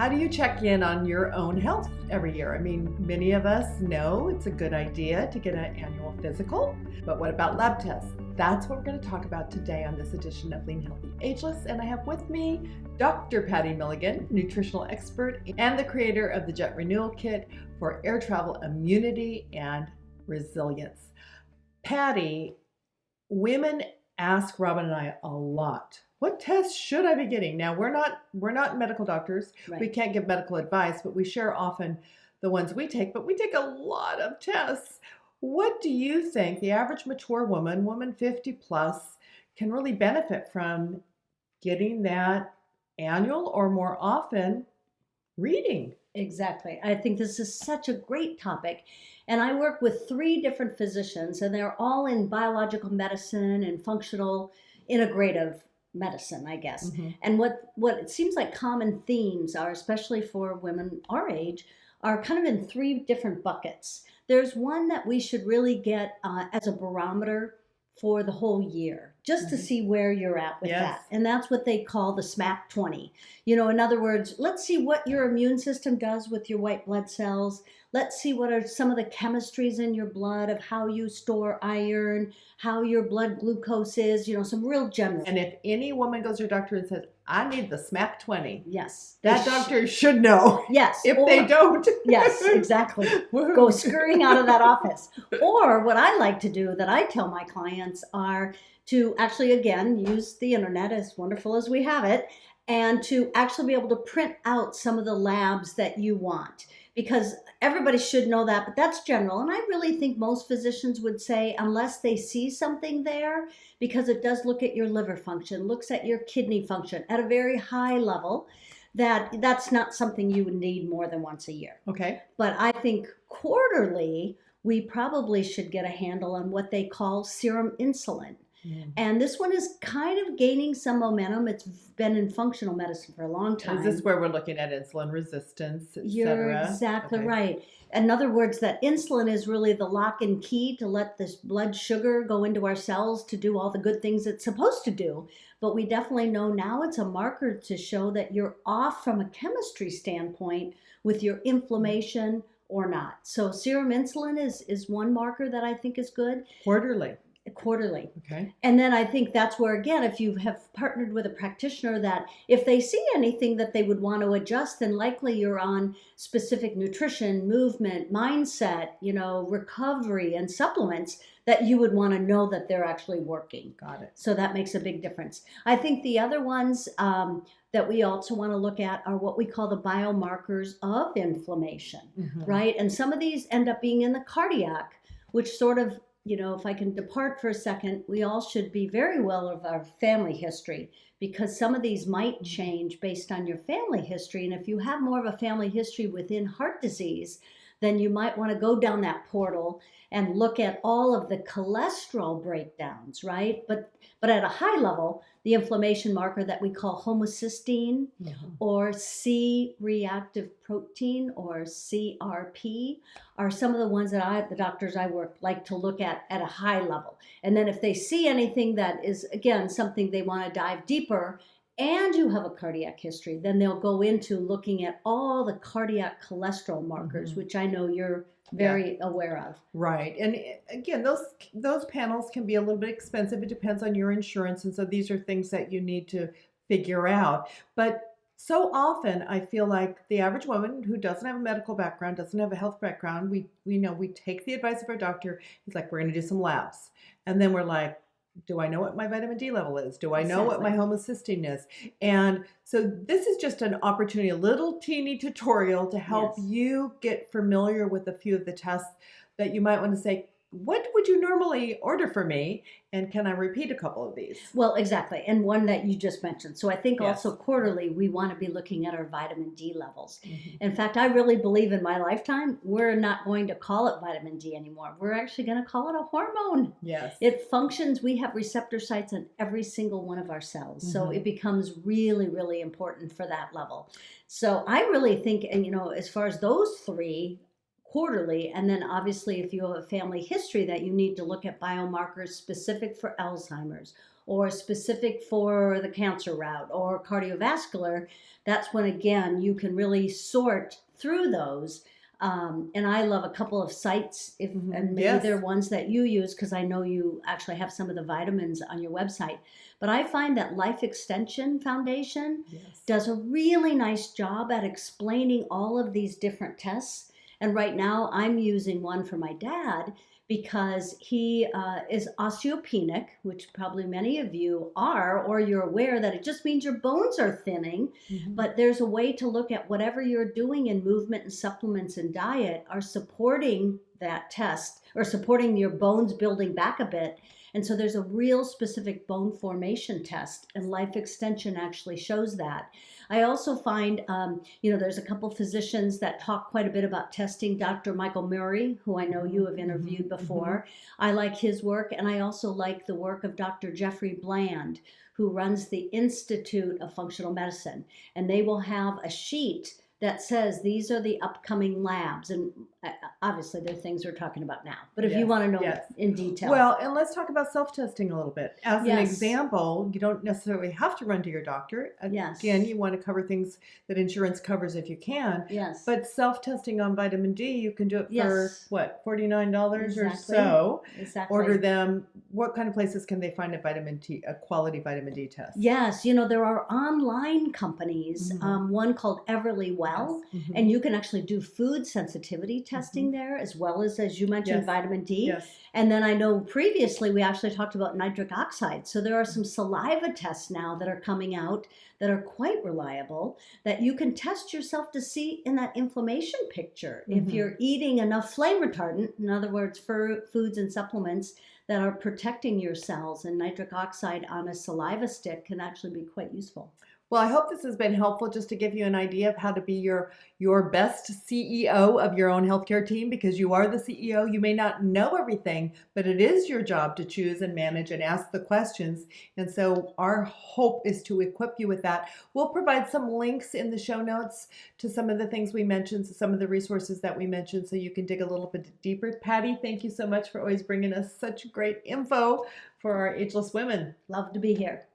How do you check in on your own health every year? I mean, many of us know it's a good idea to get an annual physical, but what about lab tests? That's what we're going to talk about today on this edition of Lean Healthy Ageless. And I have with me Dr. Patty Milligan, nutritional expert and the creator of the Jet Renewal Kit for air travel immunity and resilience. Patty, women ask Robin and I a lot, what tests should I be getting? Now, we're not medical doctors. Right. We can't give medical advice, but we share often the ones we take, but we take a lot of tests. What do you think the average mature woman 50 plus, can really benefit from getting that annual or more often reading? Exactly. I think this is such a great topic. And I work with 3 different physicians, and they're all in biological medicine and functional integrative medicine, I guess. Mm-hmm. And what it seems like common themes are, especially for women our age, are kind of in 3 different buckets. There's one that we should really get as a barometer for the whole year, just to see where you're at with that. And that's what they call the SMAC 20. You know, in other words, let's see what your immune system does with your white blood cells. Let's see what are some of the chemistries in your blood of how you store iron, how your blood glucose is, you know, some real general. And if any woman goes to her doctor and says, I need the SMAC 20, yes, that doctor should know. Yes. If they don't. Yes, exactly. Go scurrying out of that office. Or what I like to do that I tell my clients are to actually, again, use the internet, as wonderful as we have it, and to actually be able to print out some of the labs that you want. Because everybody should know that, but that's general. And I really think most physicians would say, unless they see something there, because it does look at your liver function, looks at your kidney function at a very high level, that's not something you would need more than once a year. Okay. But I think quarterly, we probably should get a handle on what they call serum insulin. And this one is kind of gaining some momentum. It's been in functional medicine for a long time. Is this where we're looking at insulin resistance, et You're cetera? exactly Okay. right. In other words, that insulin is really the lock and key to let this blood sugar go into our cells to do all the good things it's supposed to do. But we definitely know now it's a marker to show that you're off from a chemistry standpoint with your inflammation or not. So serum insulin is one marker that I think is good. Quarterly. Quarterly. Okay. And then I think that's where, again, if you have partnered with a practitioner, that if they see anything that they would want to adjust, then likely you're on specific nutrition, movement, mindset, you know, recovery and supplements that you would want to know that they're actually working. Got it. So that makes a big difference. I think the other ones that we also want to look at are what we call the biomarkers of inflammation, right? And some of these end up being in the cardiac, which sort of, you know, if I can depart for a second, we all should be very well of our family history, because some of these might change based on your family history. And if you have more of a family history within heart disease, then you might want to go down that portal and look at all of the cholesterol breakdowns, right? But at a high level, the inflammation marker that we call homocysteine or C-reactive protein or CRP are some of the ones that the doctors I work like to look at a high level. And then if they see anything that is, again, something they want to dive deeper, and you have a cardiac history, then they'll go into looking at all the cardiac cholesterol markers, which I know you're very aware of. Right. And again, those panels can be a little bit expensive. It depends on your insurance. And so these are things that you need to figure out. But so often I feel like the average woman who doesn't have a medical background, doesn't have a health background, we know we take the advice of our doctor. He's like, we're going to do some labs. And then we're like, do I know what my vitamin D level is? Do I know what my homocysteine is? And so this is just an opportunity, a little teeny tutorial to help you get familiar with a few of the tests that you might want to say, what would you normally order for me? And can I repeat a couple of these? Well, exactly. And one that you just mentioned. So I think also quarterly, we want to be looking at our vitamin D levels. In fact, I really believe in my lifetime, we're not going to call it vitamin D anymore. We're actually going to call it a hormone. Yes. It functions. We have receptor sites in every single one of our cells. So it becomes really, really important for that level. So I really think, and you know, as far as those 3, quarterly, and then obviously if you have a family history that you need to look at biomarkers specific for Alzheimer's or specific for the cancer route or cardiovascular, that's when again you can really sort through those. And I love a couple of sites, if and maybe Yes. they're ones that you use because I know you actually have some of the vitamins on your website. But I find that Life Extension Foundation Yes. does a really nice job at explaining all of these different tests. And right now, I'm using one for my dad because he is osteopenic, which probably many of you are, or you're aware that it just means your bones are thinning. Mhm. But there's a way to look at whatever you're doing in movement and supplements and diet are supporting that test or supporting your bones building back a bit. And so there's a real specific bone formation test, and Life Extension actually shows that. I also find, there's a couple physicians that talk quite a bit about testing. Dr. Michael Murray, who I know you have interviewed before, I like his work, and I also like the work of Dr. Jeffrey Bland, who runs the Institute of Functional Medicine, and they will have a sheet that says these are the upcoming labs, and obviously they're things we're talking about now. But if you Yes, want to know yes. in detail, Well, and let's talk about self-testing a little bit. As an Yes. example, you don't necessarily have to run to your doctor. Yes. Again, you want to cover things that insurance covers if you can. yes, But self-testing on vitamin D, you can do it for Yes. what, $49 or Exactly. so. exactly. Order them. What kind of places can they find a quality vitamin D test? Yes, there are online companies, Mhm. one called Everly Well, Yes. Mhm. and you can actually do food sensitivity testing there as well as you mentioned, Yes. vitamin D. Yes. And then I know previously we actually talked about nitric oxide. So there are some saliva tests now that are coming out that are quite reliable that you can test yourself to see in that inflammation picture. If Mhm. you're eating enough flame retardant, in other words, foods and supplements that are protecting your cells, and nitric oxide on a saliva stick can actually be quite useful. Well, I hope this has been helpful just to give you an idea of how to be your best CEO of your own healthcare team, because you are the CEO. You may not know everything, but it is your job to choose and manage and ask the questions. And so our hope is to equip you with that. We'll provide some links in the show notes to some of the things we mentioned, to some of the resources that we mentioned, so you can dig a little bit deeper. Patty, thank you so much for always bringing us such great info for our ageless women. Love to be here.